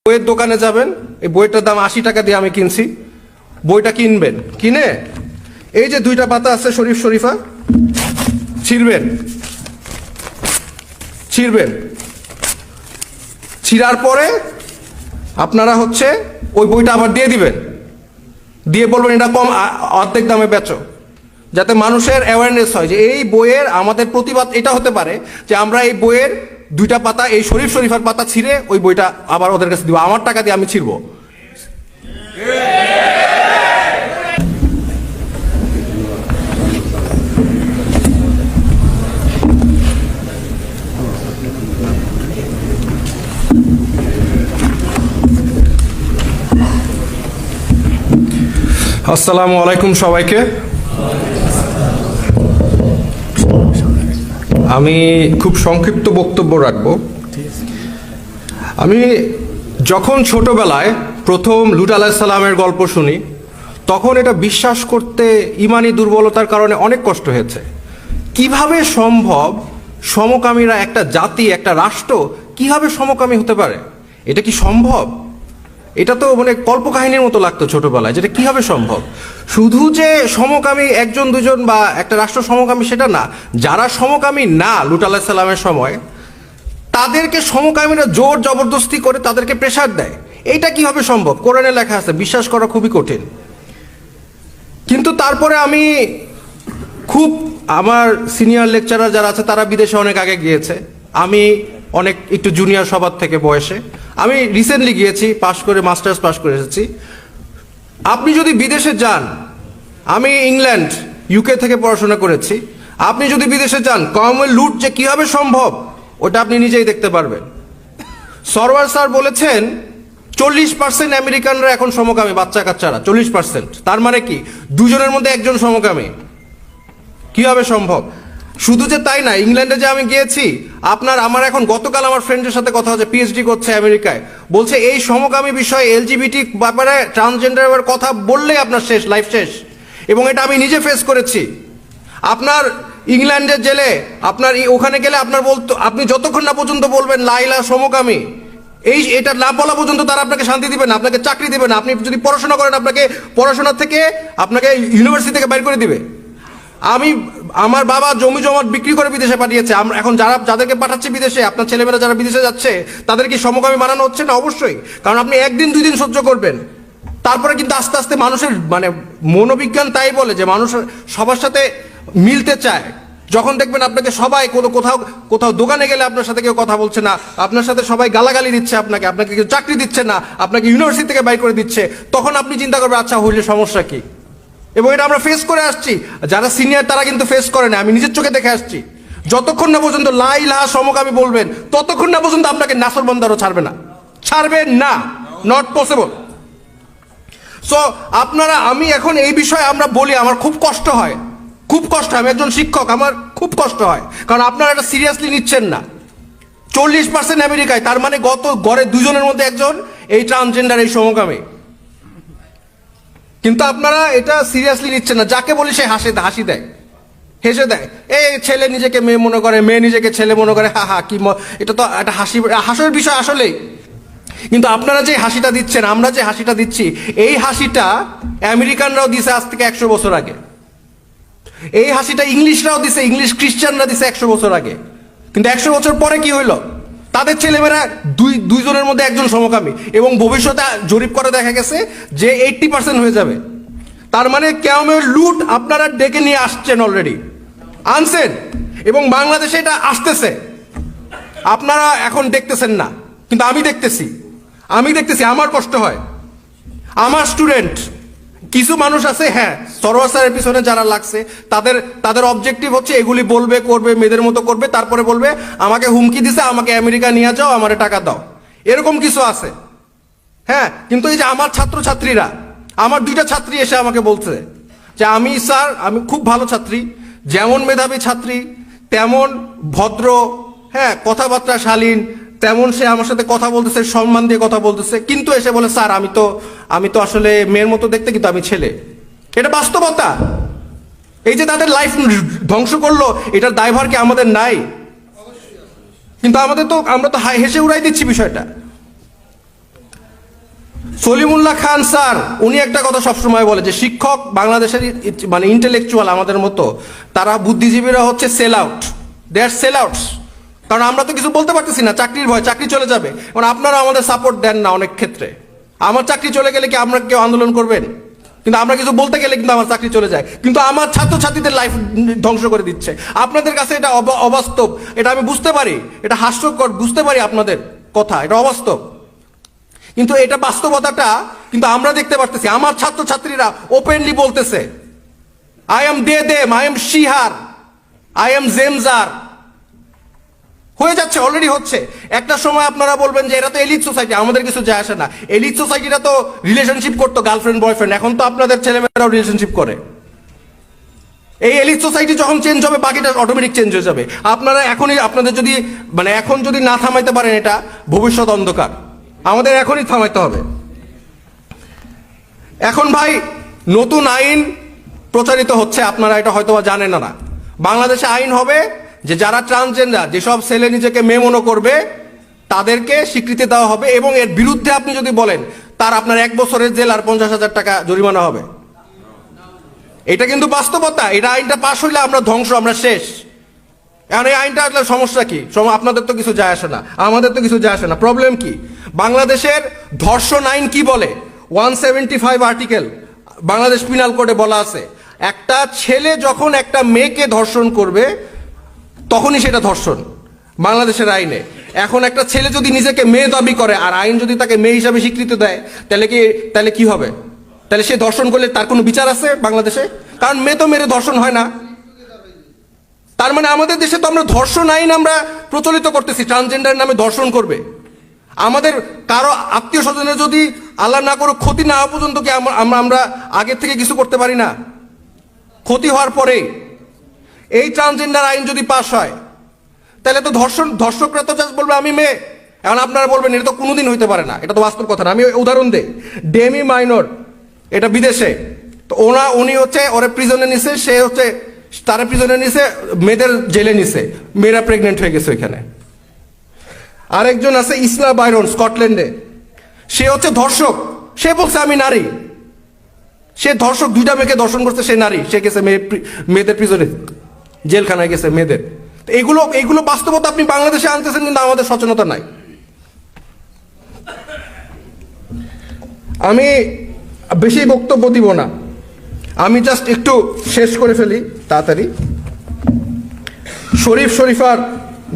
বইয়ের দোকানে যাবেন, এই বইটার দাম 80 টাকা দিয়ে আমি কিনছি। বইটা কিনবেন, কিনে এই যে 2টা পাতা আছে শরীফ শরীফা, ছিঁড়বেন, ছিঁড়ার পরে আপনারা ওই বইটা আবার দিয়ে দিবেন, দিয়ে বলবেন এটা কম, অর্ধেক দামে বেচো, যাতে মানুষের অ্যাওয়ারনেস হয় যে এই বইয়ের আমাদের প্রতিবাদ এটা হতে পারে যে আমরা এই বইয়ের 2টা পাতা, এই শরীফ শরীফার পাতা ছিঁড়ে ওই বইটা আবার ওদের কাছে দিব, আমার টাকা দিয়ে আমি ছিঁড়বো। আসসালামু আলাইকুম সবাইকে। আমি খুব সংক্ষিপ্ত বক্তব্য রাখব। আমি যখন ছোটবেলায় প্রথম লূত আলাইহিস সালামের গল্প শুনি, তখন এটা বিশ্বাস করতে ইমানি দুর্বলতার কারণে অনেক কষ্ট হয়েছে। কিভাবে সম্ভব সমকামীরা, একটা জাতি, একটা রাষ্ট্র কিভাবে সমকামী হতে পারে? এটা কি সম্ভব? এটা তো কল্পকাহিনীর মতো লাগতো ছোটবেলায়, যেটা কিভাবে সম্ভব। শুধু যে সমকামী একজন দুজন বা একটা রাষ্ট্র সমকামী সেটা না, যারা সমকামী না লূত আলাইহিস সালামের সময়, তাদেরকে সমকামীরা জোর জবরদস্তি করে তাদেরকে প্রেসার দেয়। এইটা কিভাবে সম্ভব? কোরআনে লেখা আছে, বিশ্বাস করা খুবই কঠিন। কিন্তু তারপরে আমি আমার সিনিয়র লেকচারার যারা আছে তারা বিদেশে অনেক আগে গিয়েছে, আমি অনেক একটু জুনিয়র সবার থেকে বয়সে। আমি রিসেন্টলি গিয়েছি, মাস্টার্স পাস করে এসেছি। আপনি যদি বিদেশে যান, আমি ইংল্যান্ড ইউকে থেকে পড়াশোনা করেছি, আপনি যদি বিদেশে যান, কমওয়েলথ লুট যে কিভাবে সম্ভব ওটা আপনি নিজেই দেখতে পারবেন। সরওয়ার স্যার বলেছেন 40% আমেরিকানরা এখন সমকামী, বাচ্চা কাচ্চারা 40%। তার মানে কি, 2 জনের মধ্যে 1 জন সমকামী। কিভাবে সম্ভব? শুধু যে তাই না, ইংল্যান্ডে যে আমি গিয়েছি, আমার এখন গতকাল আমার ফ্রেন্ডের সাথে কথা হচ্ছে, পিএইচডি করছে আমেরিকায়, বলছে এই সমকামী বিষয়ে, এলজিবিটি ব্যাপারে, ট্রান্সজেন্ডারের কথা বললেই আপনার শেষ, লাইফ শেষ। এবং এটা আমি নিজে ফেস করেছি। আপনার ইংল্যান্ডের জেলে, ওখানে গেলে আপনি যতক্ষণ না পর্যন্ত বলবেন লাইলা সমকামী, এটা না বলা পর্যন্ত তারা আপনাকে শান্তি দিবে না, আপনাকে চাকরি দিবে না। আপনি যদি পড়াশোনা করেন, পড়াশোনা থেকে আপনাকে ইউনিভার্সিটি থেকে বাইর করে দিবে। আমার বাবা জমি জমা বিক্রি করে বিদেশে পাঠিয়েছে। এখন যাদেরকে পাঠাচ্ছে বিদেশে, আপনার ছেলেমেয়েরা যারা বিদেশে যাচ্ছে, তাদের কি সমকামী বানানো হচ্ছে না? অবশ্যই। কারণ আপনি 1 দিন 2 দিন সহ্য করবেন, তারপরে কিন্তু আস্তে আস্তে মানুষের মনোবিজ্ঞান তাই বলে যে মানুষ সবার সাথে মিলতে চায়। যখন দেখবেন আপনাকে সবাই কোথাও দোকানে গেলে আপনার সাথে কেউ কথা বলছে না, আপনার সাথে সবাই গালাগালি দিচ্ছে, আপনাকে কেউ চাকরি দিচ্ছে না, আপনাকে ইউনিভার্সিটি থেকে বাইর করে দিচ্ছে, তখন আপনি চিন্তা করবেন আচ্ছা হইলে সমস্যা কি। এবং এটা আমরা ফেস করে আসছি। যারা সিনিয়র তারা কিন্তু ফেস করে না, আমি নিজের চোখে দেখে আসছি। যতক্ষণ না পর্যন্ত লা ইলাহা সমকামী বলবেন, ততক্ষণ না পর্যন্ত আপনাকে নাফরমানদারও ছাড়বে না, নট পসিবল। সো আমি এখন এই বিষয়ে আমরা বলি, আমার খুব কষ্ট হয়। আমি একজন শিক্ষক, আমার খুব কষ্ট হয়, কারণ আপনারা এটা সিরিয়াসলি নিচ্ছেন না। 40% আমেরিকায়, তার মানে গড়ে 2 জনের মধ্যে 1 জন এই ট্রান্সজেন্ডার, এই সমকামী। কিন্তু আপনারা এটা সিরিয়াসলি নিচ্ছেন না। যাকে বলি সে হাসি দেয়, হেসে দেয়। এই ছেলে নিজেকে মেয়ে মনে করে, মেয়ে নিজেকে ছেলে মনে করে, কি এটা তো একটা হাসির বিষয় আসলেই। কিন্তু আপনারা যে হাসিটা দিচ্ছেন, আমরা যে হাসিটা দিচ্ছি, এই হাসিটা আমেরিকানরাও দিছে আজ থেকে 100 বছর আগে। এই হাসিটা ইংলিশরাও দিছে, ইংলিশ খ্রিস্টানরা দিছে 100 বছর আগে। কিন্তু 100 বছর পরে কি হইলো? তাদের ছেলেমেয়েরা 2 জনের মধ্যে 1 জন সমকামী, এবং ভবিষ্যতে জরিপ করে দেখা গেছে যে 80% হয়ে যাবে। তার মানে কিয়ামতের লুট আপনারা ডেকে নিয়ে আসছেন, অলরেডি আনছেন, এবং বাংলাদেশে এটা আসতেছে। আপনারা এখন দেখতেছেন না, কিন্তু আমি দেখতেছি। আমার কষ্ট হয়। আমার স্টুডেন্ট কিছু মানুষ আছে, হ্যাঁ, সরওয়ার স্যারের পিছনে যারা লাগছে, তাদের অবজেক্টিভ হচ্ছে এগুলি বলবে, করবে, মেয়েদের মতো করবে, তারপরে বলবে আমাকে হুমকি দিছে, আমাকে আমেরিকা নিয়ে যাও, আমারে টাকা দাও। এরকম কিছু আছে, হ্যাঁ। কিন্তু এই যে আমার ছাত্রছাত্রীরা, আমার 2টা ছাত্রী এসে আমাকে বলছে যে স্যার, আমি খুব ভালো ছাত্রী, যেমন মেধাবী ছাত্রী তেমন ভদ্র, হ্যাঁ, কথাবার্তা শালীন, তেমন সে আমার সাথে কথা বলতেছে, সম্মান দিয়ে কথা বলতেছে, কিন্তু এসে বলে স্যার আমি তো আসলে মেয়ের মতো দেখতে, কিন্তু আমি ছেলে। এটা বাস্তবতা। এই যে তাদের লাইফ ধ্বংস করলো, এটার দায়ভার কি আমাদের নাই? কিন্তু আমরা তো হেসে উড়াই দিচ্ছি বিষয়টা। সলিমুল্লাহ খান স্যার উনি একটা কথা সবসময় বলে যে শিক্ষক বাংলাদেশের মানে ইন্টেলেকচুয়াল আমাদের মতো, তারা বুদ্ধিজীবীরা হচ্ছে সেল আউট, দে আর সেল আউটস। কারণ আমরা তো কিছু বলতে পারতেছি না, চাকরির ভয়, চাকরি চলে যাবে। কারণ আপনারা আমাদের সাপোর্ট দেন না অনেক ক্ষেত্রে। আমার চাকরি চলে গেলে কি আমরা কেউ আন্দোলন করবেন? কিন্তু আমরা কিছু বলতে গেলে কিন্তু আমার চাকরি চলে যায়, কিন্তু আমার ছাত্রছাত্রীদের লাইফ ধ্বংস করে দিচ্ছে। আপনাদের কাছে এটা অবাস্তব, এটা আমি বুঝতে পারি, এটা হাস্যকর, বুঝতে পারি আপনাদের কথা, এটা অবাস্তব, কিন্তু এটা বাস্তবতাটা কিন্তু আমরা দেখতে পারতেছি। আমার ছাত্রছাত্রীরা ওপেনলি বলতেছে, I am them, I am শিহার, আই এম জেমজার। হয়ে যাচ্ছে, অলরেডি হচ্ছে। একটা সময় আপনারা বলবেন যে এরা তো এলিট সোসাইটি, আমাদের কিছু যায় আসে না। এলিট সোসাইটিরা তো রিলেশনশিপ করতো গার্লফ্রেন্ড বয়ফ্রেন্ড, এখন তো আপনাদের ছেলেমেয়েরাও রিলেশনশিপ করে। এই এলিট সোসাইটি যখন চেঞ্জ হবে বাকিটা অটোমেটিক চেঞ্জ হয়ে যাবে। আপনারা এখনই, আপনাদের যদি মানে এখন যদি না থামাইতে পারেন, এটা ভবিষ্যৎ অন্ধকার, আমাদের এখনই থামাইতে হবে। এখন ভাই নতুন আইন প্রচারিত হচ্ছে, আপনারা এটা হয়তো জানেন না। বাংলাদেশে আইন হবে যে যারা ট্রান্সজেন্ডার, যেসব ছেলে নিজেকে মেয়ে মনে করবে তাদেরকে স্বীকৃতি দেওয়া হবে, এবং এর বিরুদ্ধে আপনি যদি বলেন তার আপনার 1 বছরের জেল আর 50,000 টাকা জরিমানা হবে। এটা কিন্তু বাস্তবতা। এটা আইনটা পাশ হইলে আমরা ধ্বংস, আমরা শেষ। এখন এই আইনটা আসলে সমস্যা কি? আপনাদের তো কিছু যায় আসে না, আমাদের তো কিছু যায় আসে না। প্রবলেম কি? বাংলাদেশের ধর্ষণ আইন কি বলে? 175 আর্টিকেল বাংলাদেশ পিনাল কোডে বলা আছে, একটা ছেলে যখন একটা মেয়েকে ধর্ষণ করবে তখনই সেটা ধর্ষণ বাংলাদেশের আইনে। এখন একটা ছেলে যদি নিজেকে মেয়ে দাবি করে আর আইন যদি তাকে মেয়ে হিসাবে স্বীকৃতি দেয়, তাহলে কি হবে? তাহলে সে ধর্ষণ করলে তার কোনো বিচার আছে বাংলাদেশে? কারণ মেয়ে তো মেরে ধর্ষণ হয় না। তার মানে আমাদের দেশে তো আমরা ধর্ষণ আইন আমরা প্রচলিত করতেছি, ট্রান্সজেন্ডার নামে ধর্ষণ করবে। আমাদের কারো আত্মীয় স্বজনের যদি আল্লাহ না করুক ক্ষতি না হওয়া পর্যন্ত কি আমরা আগের থেকে কিছু করতে পারি না? ক্ষতি হওয়ার পরেই এই ট্রান্সজেন্ডার আইন যদি পাস হয়, তাহলে তো ধর্ষকরা তো জাস্ট বলবে আমি মেয়ে। এখন আপনারা বলবেন এটা তো কোনোদিন হইতে পারে না, এটা তো বাস্তব কথা না। আমি উদাহরণ দেই, ডেমি মাইনর, এটা বিদেশে, তো উনি হচ্ছে ওরে প্রিজনে নিছে, সে হচ্ছে তারা প্রিজনে নিছে, মেয়েদের জেলে নিছে, মেয়েরা প্রেগনেন্ট হয়ে গেছে ওইখানে। আরেকজন আছে ইসলা বাইরন, স্কটল্যান্ডে, সে হচ্ছে ধর্ষক, সে বলছে আমি নারী। সে ধর্ষক, 2টা মেয়েকে ধর্ষণ করছে, সে নারী, সে গেছে মেয়েদের প্রিজনে, জেলখানায় গেছে মেয়েদের। এইগুলো বাস্তবতা আপনি বাংলাদেশে আনতেছেন, কিন্তু আমাদের সচেতনতা নাই। আমি বেশি বক্তব্য দিব না, আমি জাস্ট একটু শেষ করে ফেলি তাড়াতাড়ি শরীফ শরীফার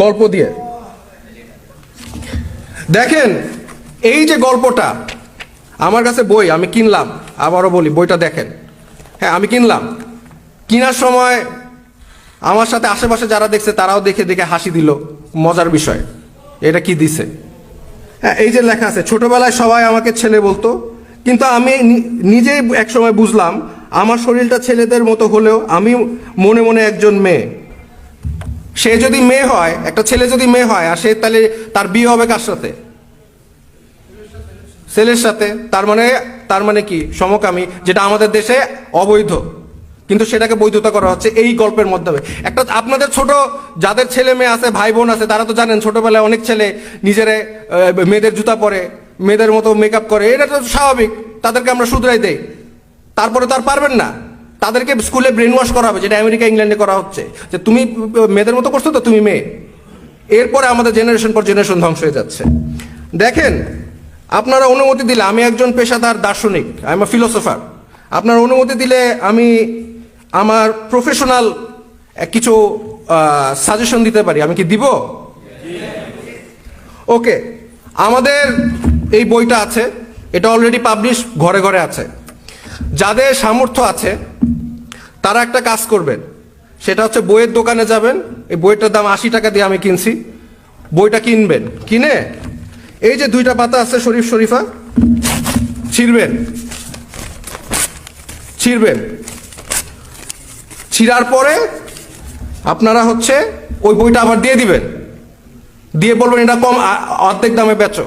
গল্প দিয়ে। দেখেন এই যে গল্পটা, আমার কাছে বই আমি কিনলাম, আবারও বলি বইটা দেখেন। হ্যাঁ আমি কিনলাম, কেনার সময় আমার সাথে আশেপাশে যারা দেখছে তারাও দেখে দেখে হাসি দিল। মজার বিষয়, এটা কি দিছে? হ্যাঁ এই যে লেখা আছে, ছোটবেলায় সবাই আমাকে ছেলে বলতো, কিন্তু আমি নিজেই একসময় বুঝলাম আমার শরীরটা ছেলেদের মতো হলেও আমি মনে মনে একজন মেয়ে। সে যদি মেয়ে হয়, একটা ছেলে যদি মেয়ে হয়, আর সে তাহলে তার বিয়ে হবে কার সাথে? ছেলের সাথে। তার মানে কি? সমকামী, যেটা আমাদের দেশে অবৈধ, কিন্তু সেটাকে বৈধতা করা হচ্ছে এই গল্পের মাধ্যমে। একটা আপনাদের ছোট যাদের ছেলে মেয়ে আছে, ভাই বোন আছে, তারা তো জানেন ছোটবেলায় অনেক ছেলে নিজেরা মেয়েদের জুতা পরে, মেয়েদের মতো মেকআপ করে, এটা তো স্বাভাবিক, তাদেরকে আমরা শুধরাই দেই। তারপরে তো আর পারবেন না, তাদেরকে স্কুলে ব্রেন ওয়াশ করা হবে, যেটা আমেরিকা ইংল্যান্ডে করা হচ্ছে, যে তুমি মেয়েদের মতো করছো তো তুমি মেয়ে। এরপরে আমাদের জেনারেশন পর জেনারেশন ধ্বংস হয়ে যাচ্ছে। দেখেন আপনারা অনুমতি দিলে, আমি একজন পেশাদার দার্শনিক, আই এম আ ফিলোসোফার, আপনারা অনুমতি দিলে আমি আমার প্রফেশনাল কিছু সাজেশন দিতে পারি। আমি কি দিব? ওকে, আমাদের এই বইটা আছে, এটা অলরেডি পাবলিশ, ঘরে ঘরে আছে। যাদের সামর্থ্য আছে তারা একটা কাজ করবেন, সেটা হচ্ছে বইয়ের দোকানে যাবেন, এই বইটার দাম 80 টাকা দিয়ে আমি কিনছি, বইটা কিনবেন, কিনে এই যে 2টা পাতা আছে শরীফ শরীফা, ছিঁড়বেন, ছিঁড়ার পরে আপনারা হচ্ছে ওই বইটা আবার দিয়ে দিবেন, দিয়ে বলবেন এটা কম, অর্ধেক দামে বেচো,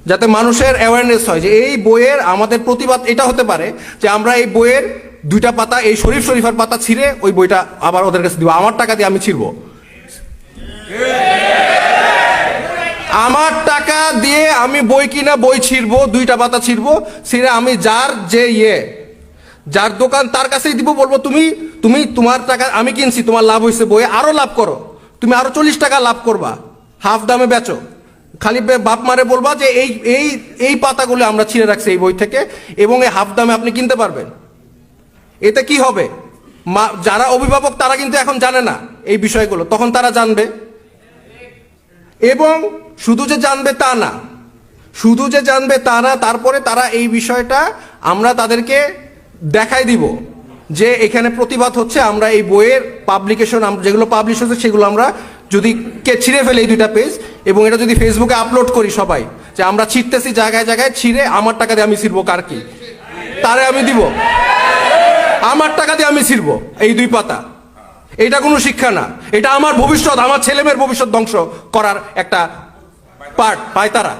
যাতে মানুষের অ্যাওয়ারনেস হয় যে এই বইয়ের আমাদের প্রতিবাদ এটা হতে পারে যে আমরা এই বইয়ের 2টা পাতা, এই শরীফ শরীফার পাতা ছিঁড়ে ওই বইটা আবার ওদের কাছে দিব, আমার টাকা দিয়ে আমি ছিঁড়বো। আমার টাকা দিয়ে আমি বই কিনা বই ছিড়বো, 2টা পাতা ছিড়বো, ছিঁড়ে আমি যার যে যার দোকান তার কাছেই দিব, বলবো তুমি তুমি তোমার টাকা আমি কিনছি, তোমার লাভ হয়েছে, বই আরো লাভ করো, তুমি আরো 40 টাকা লাভ করবা, হাফ দামে বেচো। খালি বাপ মারে বলবা যে এই এই এই পাতাগুলো আমরা ছিঁড়ে রাখছি এই বই থেকে, এবং এই হাফ দামে আপনি কিনতে পারবেন। এতে কি হবে? যারা অভিভাবক তারা কিন্তু এখন জানে না এই বিষয়গুলো, তখন তারা জানবে। এবং শুধু যে জানবে তা না, শুধু যে জানবে তা না, তারপরে তারা এই বিষয়টা আমরা তাদেরকে দেখাই দিব যে এখানে প্রতিবাদ হচ্ছে। আমরা এই বইয়ের পাবলিকেশন যেগুলো পাবলিশ হচ্ছে সেগুলো আমরা যদি ছিঁড়ে ফেলে এই 2টা পেজ, এবং এটা যদি ফেসবুকে আপলোড করি সবাই যে আমরা ছিঁড়তেছি জায়গায় জায়গায়, ছিঁড়ে আমার টাকা দিয়ে আমি ছিঁড়বো, কার কি তারে আমি দিব, আমার টাকা দিয়ে আমি ছিঁড়বো এই 2 পাতা। এটা কোনো শিক্ষা না, এটা আমার ভবিষ্যৎ, আমার ছেলেমেয়ের ভবিষ্যৎ ধ্বংস করার একটা পার্ট পায় তারা।